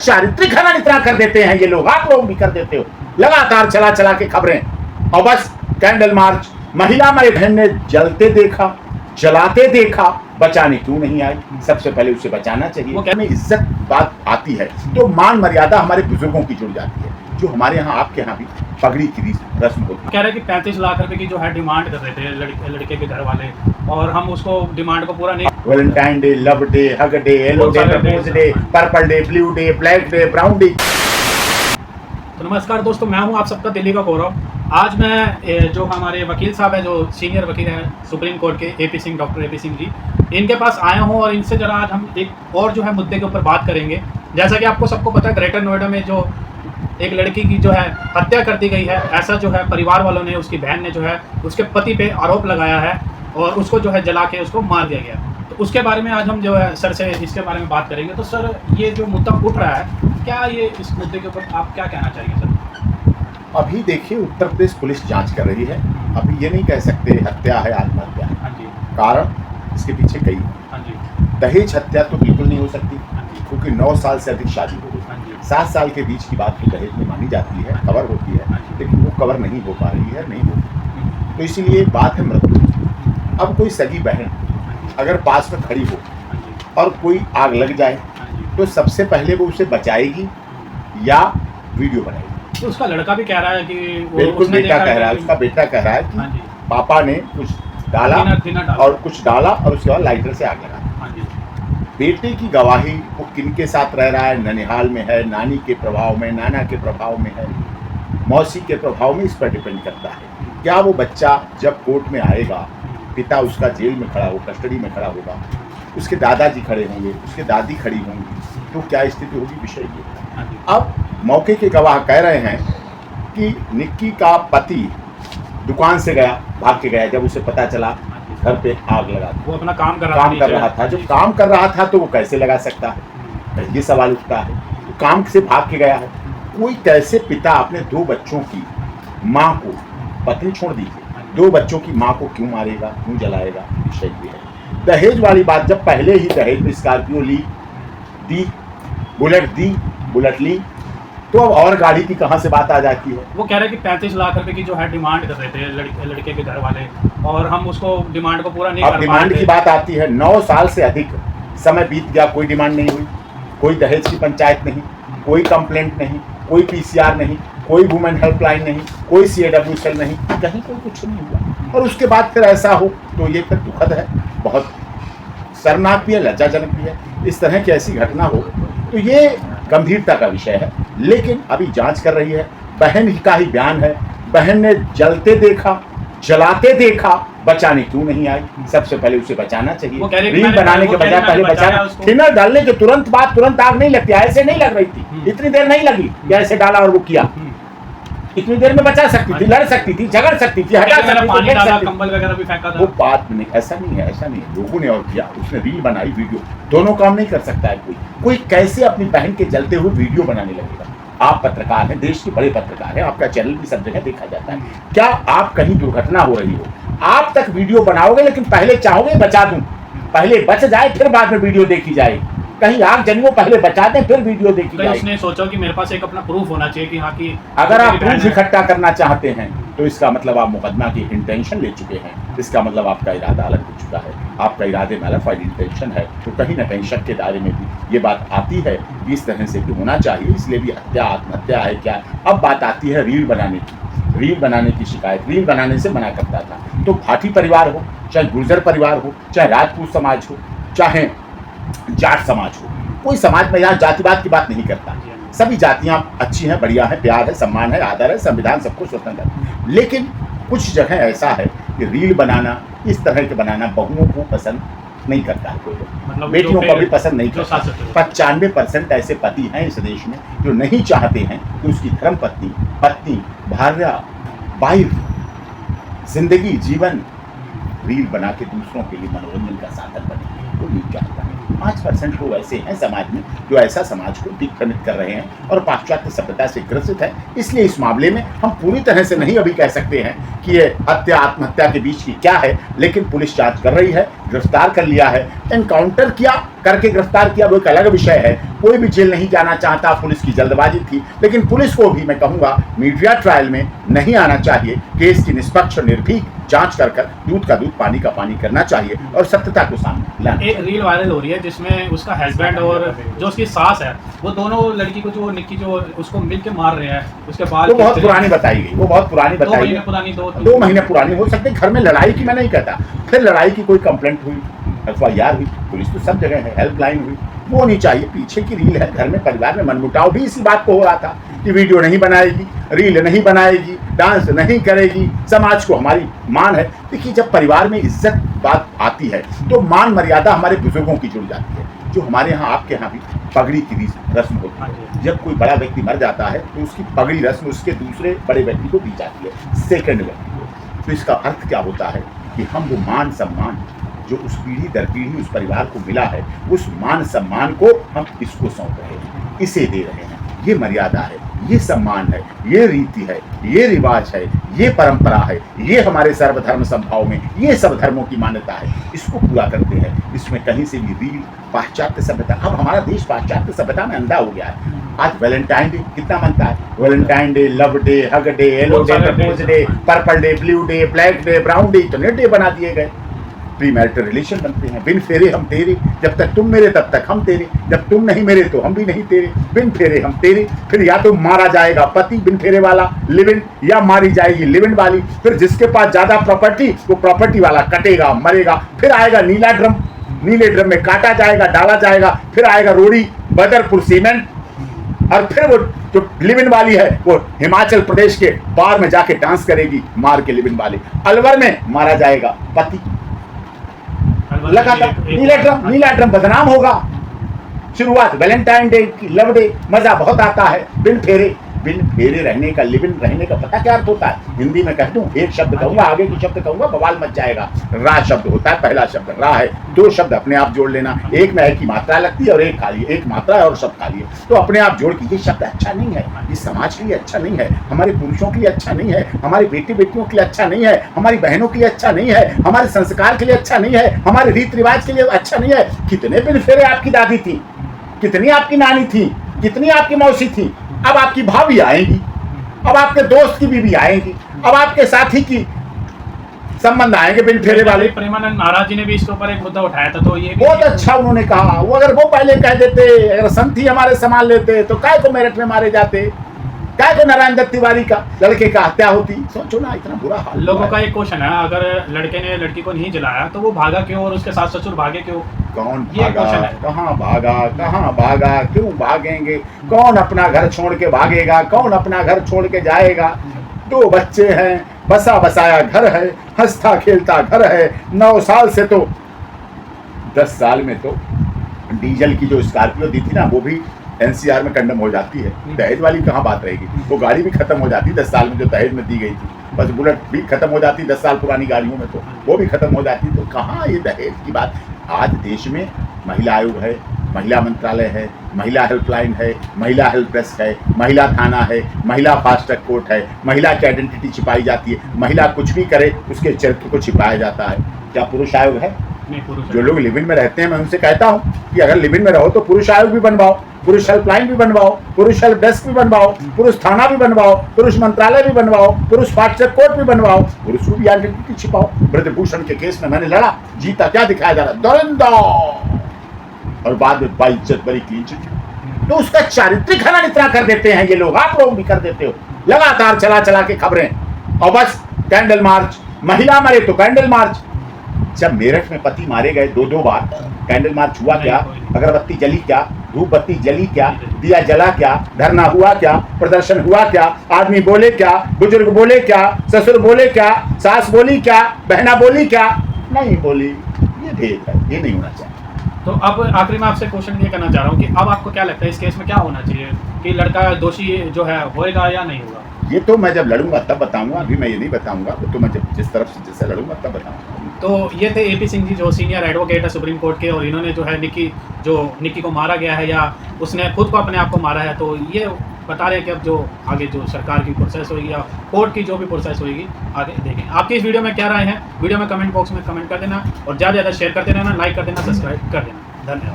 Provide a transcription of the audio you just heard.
चारित्रिक हनन इतना कर देते हैं ये लोग, आप लोग भी कर देते हो लगातार चला चला के खबरें। और बस कैंडल मार्च, महिला मेरी बहन ने जलते देखा, जलाते देखा, बचाने क्यों नहीं आई? सबसे पहले उसे बचाना चाहिए। वो कहने इज्जत बात आती है तो मान मर्यादा हमारे बुजुर्गों की जुड़ जाती है, जो हमारे यहाँ आपके यहाँ भी पगड़ी की रस्म होती है। कह रहे कि 35 लाख रुपए की जो है डिमांड कर रहे थे लड़के के घर वाले, और हम उसको डिमांड को पूरा नहीं। Valentine day, love day, hug day, yellow day, propose day, purple day, blue day, black day, brown day. तो नमस्कार दोस्तों, मैं हूं आप सबका दिल्ली का गौरव। आज मैं जो हमारे वकील साहब हैं, जो सीनियर वकील हैं सुप्रीम कोर्ट के, AP Singh, doctor AP Singh ji, इनके पास आया हूं और इनसे जरा आज हम एक और जो है मुद्दे के ऊपर बात करेंगे। जैसा कि आपको सबको पता है, ग्रेटर नोएडा में जो एक लड़की की जो है हत्या कर दी गई है, ऐसा जो है परिवार वालों ने, उसकी बहन ने जो है उसके पति पे आरोप लगाया है और उसको जो है जला के उसको मार दिया गया। तो उसके बारे में आज हम जो है सर से इसके बारे में बात करेंगे। तो सर, ये जो मुद्दा उठ रहा है, क्या ये इस मुद्दे के ऊपर आप क्या कहना चाहिए सर? अभी देखिए, उत्तर प्रदेश पुलिस जांच कर रही है। अभी ये नहीं कह सकते हत्या है, आत्महत्या है। हाँ जी। कारण इसके पीछे कई। हाँ जी। दहेज हत्या तो बिल्कुल नहीं हो सकती, हाँ जी। क्योंकि 9 साल से अधिक शादी हो गई। हाँ जी। 7 साल के बीच की बात तो दहेज में मानी जाती है, कवर होती है, लेकिन वो कवर नहीं हो पा रही है, नहीं होती। तो इसीलिए बात है मृत्यु। अब कोई सगी बहन अगर पास में खड़ी हो और कोई आग लग जाए तो सबसे पहले वो उसे बचाएगी या वीडियो बनाएगी। तो उसका लड़का भी कह रहा है कि बिल्कुल, बेटा कह रहा है, उसका बेटा कह रहा है कि पापा ने कुछ डाला और कुछ डाला और उसके बाद लाइटर से आग लगा। बेटे की गवाही, वो किनके साथ रह रहा है, ननिहाल में है, नानी के प्रभाव में, नाना के प्रभाव में है, मौसी के प्रभाव में, इस पर डिपेंड करता है। क्या वो बच्चा जब कोर्ट में आएगा, पिता उसका जेल में खड़ा हो, कस्टडी में खड़ा होगा, उसके दादाजी खड़े होंगे, उसके दादी खड़ी होंगी, तो क्या स्थिति होगी, विषय ये। अब मौके के गवाह कह रहे हैं कि निक्की का पति दुकान से गया, भाग के गया, जब उसे पता चला घर पे आग लगा दी। वो अपना काम कर रहा था। जब काम कर रहा था तो वो कैसे लगा सकता है, ये सवाल उठता है। तो काम से भाग के गया है, कोई कैसे पिता अपने 2 बच्चों की माँ को, पत्नी छोड़ दीजिए, 2 बच्चों की माँ को क्यों मारेगा, क्यों जलाएगा, विषय ये है। दहेज वाली बात, जब पहले ही दहेज में स्कॉर्पियो दी, बुलेट ली, तो अब और गाड़ी की कहाँ से बात आ जाती है? वो कह रहे हैं कि 35 लाख रुपए की जो है डिमांड कर रहे थे लड़के के घर वाले, और हम उसको डिमांड को पूरा नहीं कर पा रहे। अब डिमांड की बात आती है, 9 साल से अधिक समय बीत गया, कोई डिमांड नहीं हुई, कोई दहेज की पंचायत नहीं, कोई कंप्लेंट नहीं, कोई पीसीआर नहीं, कोई वुमेन हेल्पलाइन नहीं, कोई CAW सेल नहीं, कहीं कोई कुछ नहीं हुआ। और उसके बाद फिर ऐसा हो तो ये फिर दुखद है, बहुत शर्मनाक भी है, लज्जाजनक भी है। इस तरह की ऐसी घटना हो तो ये गंभीरता का विषय है, लेकिन अभी जांच कर रही है। बहन का ही बयान है, बहन ने जलते देखा, जलाते देखा, बचाने क्यों नहीं आई? सबसे पहले उसे बचाना चाहिए। रील बनाने के बजाय पहले बचाना। थिनर डालने के तुरंत बाद तुरंत आग नहीं लगती, ऐसे नहीं लग रही थी, इतनी देर नहीं लगी कि ऐसे डाला और वो किया। इतनी देर में बचा सकती थी, लड़ सकती थी, झगड़ सकती थी, हटा सकती थी, कंबल वगैरह भी फेंका था। वो बात नहीं, ऐसा नहीं है, ऐसा नहीं है। लोगों ने और किया, उसने रील बनाई, वीडियो, दोनों काम नहीं कर सकता है कोई कैसे अपनी बहन के जलते हुए वीडियो बनाने लगेगा? आप पत्रकार हैं, देश के बड़े पत्रकार हैं, आपका चैनल भी सब जगह देखा जाता है। क्या आप कहीं दुर्घटना हो रही हो, आप तक वीडियो बनाओगे, लेकिन पहले चाहोगे बचा दूं, पहले बच जाए फिर बाद में वीडियो देखी जाए? कहीं आग जनियो, पहले बचा दें फिर वीडियो देखी जाए। उसने सोचा कि मेरे पास एक अपना प्रूफ होना चाहिए कि हाँ, कि अगर आप प्रूफ इकट्ठा करना चाहते हैं तो इसका मतलब आप मुकदमा की इंटेंशन ले चुके हैं, इसका मतलब आपका इरादा अलग हो चुका है, आपका इरादे में अलग इंटेंशन है। तो कहीं ना कहीं शक के दायरे में भी ये बात आती है कि इस तरह से भी होना चाहिए, इसलिए भी हत्या आत्महत्या है क्या? अब बात आती है रील बनाने की। रील बनाने की शिकायत, रील बनाने से मना करता था तो भाटी परिवार हो, चाहे गुर्जर परिवार हो, चाहे राजपूत समाज हो, चाहे जाट समाज हो, कोई समाज में यहाँ जातिवाद की बात नहीं करता। सभी जातियाँ अच्छी हैं, बढ़िया हैं, प्यार है, सम्मान है, आदर है, संविधान सबको स्वतंत्र है। लेकिन कुछ जगह ऐसा है कि रील बनाना, इस तरह के बनाना बहुओं को पसंद नहीं करता है कोई लोग, मतलब बेटियों को भी पसंद नहीं करता। 95% ऐसे पति हैं इस देश में जो नहीं चाहते हैं कि उसकी धर्मपत्नी, पत्नी, भार्या, वाइफ, जिंदगी, जीवन रील बना के दूसरों के लिए मनोरंजन का साधन बने। तो ये चाहता है। 5% लोग ऐसे हैं समाज में जो ऐसा समाज को विक्रमित कर रहे हैं और पाश्चात्य सभ्यता से ग्रसित है। इसलिए इस मामले में हम पूरी तरह से नहीं अभी कह सकते हैं कि ये हत्या आत्महत्या के बीच की क्या है, लेकिन पुलिस जांच कर रही है, गिरफ्तार कर लिया है, एनकाउंटर किया, करके गिरफ्तार किया वो एक अलग विषय है। कोई भी जेल नहीं जाना चाहता, पुलिस की जल्दबाजी थी, लेकिन पुलिस को भी मैं कहूँगा मीडिया ट्रायल में नहीं आना चाहिए। केस की निष्पक्ष और निर्भीक जांच कर दूध का दूध पानी का पानी करना चाहिए और सत्यता को सामने लाना। एक रील वायरल हो रही है जिसमें उसका हस्बैंड और जो उसकी सास है वो दोनों लड़की को जो निक्की जो उसको मिल के मार रहे हैं, उसके बाद वो बहुत पुरानी बताई गई, वो बहुत पुरानी बताई गई, 2 महीने पुरानी हो सकती है। घर में लड़ाई की मैं नहीं कहता, फिर लड़ाई की कोई कंप्लेंट हुई, FIR हुई, पुलिस तो सब जगह है, हेल्पलाइन हुई, वो नहीं चाहिए। पीछे की रील है, घर में परिवार में मनमुटाव भी इसी बात को हो रहा था कि वीडियो नहीं बनाएगी, रील नहीं बनाएगी, डांस नहीं करेगी, समाज को हमारी मान है। देखिए, जब परिवार में इज्जत बात आती है तो मान मर्यादा हमारे बुजुर्गों की जुड़ जाती है, जो हमारे यहाँ आपके यहाँ भी पगड़ी की रस्म होती है। जब कोई बड़ा व्यक्ति मर जाता है तो उसकी पगड़ी रस्म उसके दूसरे बड़े व्यक्ति को दी जाती है, सेकंड व्यक्ति को। तो इसका अर्थ क्या होता है कि हम वो मान सम्मान जो उस पीढ़ी दर पीढ़ी उस परिवार को मिला है, उस मान सम्मान को हम इसको सौंप रहे हैं, इसे दे रहे हैं। ये मर्यादा है, ये सम्मान है, ये रीति है, ये रिवाज है, ये परंपरा है, ये हमारे सर्वधर्म संभाव में ये सब धर्मों की मान्यता है, इसको पूरा करते हैं। इसमें कहीं से भी रील पाश्चात्य सभ्यता, अब हमारा देश पाश्चात्य सभ्यता में अंधा हो गया है। आज वैलेंटाइन डे कितना मनता है, Valentine day, love day, hug day, yellow day, propose day, purple day, blue day, black day, brown day, इतने डे बना दिए गए। प्री मैरिटल रिलेशन बनते हैं, बिन फेरे हम तेरे, जब तक तुम मेरे तब तक हम तेरे, जब तुम नहीं मेरे तो हम भी नहीं तेरे, बिन फेरे हम तेरे। फिर या तो मारा जाएगा पति बिन फेरे वाला लिव इन, या मारी जाएगी लिव इन वाली। फिर जिसके पास ज्यादा प्रॉपर्टी वो प्रॉपर्टी वाला कटेगा मरेगा। फिर आएगा नीला ड्रम, नीले ड्रम में काटा जाएगा, डाला जाएगा। फिर आएगा रोड़ी, बदरपुर सीमेंट, और फिर वो जो लिव इन वाली है वो हिमाचल प्रदेश के बार में जाके डांस करेगी मार के लिव इन वाले। अलवर में मारा जाएगा पति, लगातार नीला ड्रम बदनाम होगा। शुरुआत वैलेंटाइन डे की, लव डे, मजा बहुत आता है। बिन फेरे रहने का, लिव इन रहने का पता क्या अर्थ होता है? हिंदी में कह दूं, एक शब्द कहूंगा, आगे की शब्द कहूंगा, बवाल मच जाएगा। रा शब्द होता है, पहला शब्द रा है, 2 शब्द अपने आप जोड़ लेना, एक में है की मात्रा लगती है और एक खाली, एक मात्रा है और शब्द खाली है, तो अपने आप जोड़ के। ये शब्द अच्छा नहीं है, इस समाज के लिए अच्छा नहीं है, हमारे पुरुषों के लिए अच्छा नहीं है, हमारे बेटी बेटियों के लिए अच्छा नहीं है, हमारी बहनों के लिए अच्छा नहीं है, हमारे संस्कार के लिए अच्छा नहीं है, हमारे रीति रिवाज के लिए अच्छा नहीं है। कितने बिन फेरे आपकी दादी थी, कितनी आपकी नानी थी, कितनी आपकी मौसी थी, अब आपकी भाभी आएंगी, अब आपके दोस्त की बीवी आएंगी, अब आपके साथी की संबंध आएंगे बिन फेरे वाले। प्रेमानंद महाराज जी ने भी इसके ऊपर एक मुद्दा उठाया था, तो ये बहुत अच्छा उन्होंने कहा। वो अगर वो पहले कह देते, अगर संथी हमारे संभाल लेते तो काय को मेरठ में मारे जाते, काय को नारायण दत्त तिवारी का लड़के का हत्या होती। सोचो ना, इतना बुरा हाल। लोगों का एक क्वेश्चन है, अगर लड़के ने लड़की को नहीं जलाया तो वो भागा क्यों और उसके सास ससुर भागे क्यों? कौन भागा, कहाँ भागा, कहाँ भागा, क्यों भागेंगे? कौन अपना घर छोड़ के भागेगा, कौन अपना घर छोड़ के जाएगा? 2 बच्चे हैं, बसा बसाया घर है, हंसता खेलता घर है। 9 साल से तो 10 साल में तो डीजल की जो स्कॉर्पियो दी थी ना, वो भी NCR में कंडम हो जाती है। दहेज वाली कहाँ बात रहेगी? वो गाड़ी भी खत्म हो जाती 10 साल में जो दहेज में दी गई थी। बस बुलेट भी खत्म हो जाती 10 साल पुरानी गाड़ियों में, तो वो भी खत्म हो जाती। तो कहाँ ये दहेज की बात? आज देश में महिला आयोग है, महिला मंत्रालय है, महिला हेल्पलाइन है, महिला हेल्प डेस्क है, महिला थाना है, महिला फास्ट ट्रैक कोर्ट है, महिला की आइडेंटिटी छिपाई जाती है। महिला कुछ भी करे उसके चरित्र को छिपाया जाता है। क्या पुरुष आयोग है? जो लोग लिव इन में रहते हैं, मैं उनसे कहता हूँ कि अगर लिव इन में रहो तो पुरुष आयोग भी बनवाओ, पुरुष हेल्पलाइन भी बनवाओ, पुरुष हेल्प डेस्क भी बनवाओ, पुरुष थाना भी बनवाओ, पुरुष मंत्रालय भी बनवाओ, पुरुष फास्ट ट्रैक कोर्ट भी बनवाओ, पुरुष भी आइडेंटिटी छिपाओ। ब्रजभूषण के केस में मैंने लड़ा, जीता, क्या दिखाया जा रहा? दरिंदा, और बाद में बाइज्जत बरी क्लीन चिट। तो उसका चारित्रिक हनन इतना कर देते हैं ये लोग, आप लोग भी कर देते हो लगातार, चला चला के खबरें। और बस कैंडल मार्च, महिला मरे तो कैंडल मार्च। जब मेरठ में पति मारे गए 2-2 बार, कैंडल मार्च हुआ क्या? अगरबत्ती जली क्या? धूप बत्ती जली क्या? दिया जला क्या? धरना हुआ क्या? प्रदर्शन हुआ क्या? आदमी बोले क्या? बुजुर्ग बोले क्या? ससुर बोले क्या? सास बोली क्या? बहना बोली क्या? नहीं बोली। ये भेद है, ये नहीं होना चाहिए। तो अब आखिरी में आपसे क्वेश्चन ये करना चाह रहा हूँ कि अब आपको क्या लगता है इस केस में क्या होना चाहिए, कि लड़का दोषी जो है होएगा या नहीं होगा? ये तो मैं जब लड़ूंगा तब बताऊंगा, अभी मैं ये नहीं बताऊंगा। तो मैं जब जिस तरफ से जैसे लड़ूंगा तब बताऊंगा। तो ये थे AP सिंह जी, जो सीनियर एडवोकेट है सुप्रीम कोर्ट के, और इन्होंने जो है निक्की को मारा गया है या उसने खुद को अपने आप को मारा है, तो ये बता रहे हैं कि अब जो आगे जो सरकार की प्रोसेस होगी या कोर्ट की जो भी प्रोसेस होगी आगे देखें। आपकी इस वीडियो में क्या राय है? वीडियो में कमेंट बॉक्स में कमेंट कर देना और ज़्यादा से ज़्यादा शेयर करते रहना, लाइक कर देना, सब्सक्राइब कर देना। धन्यवाद।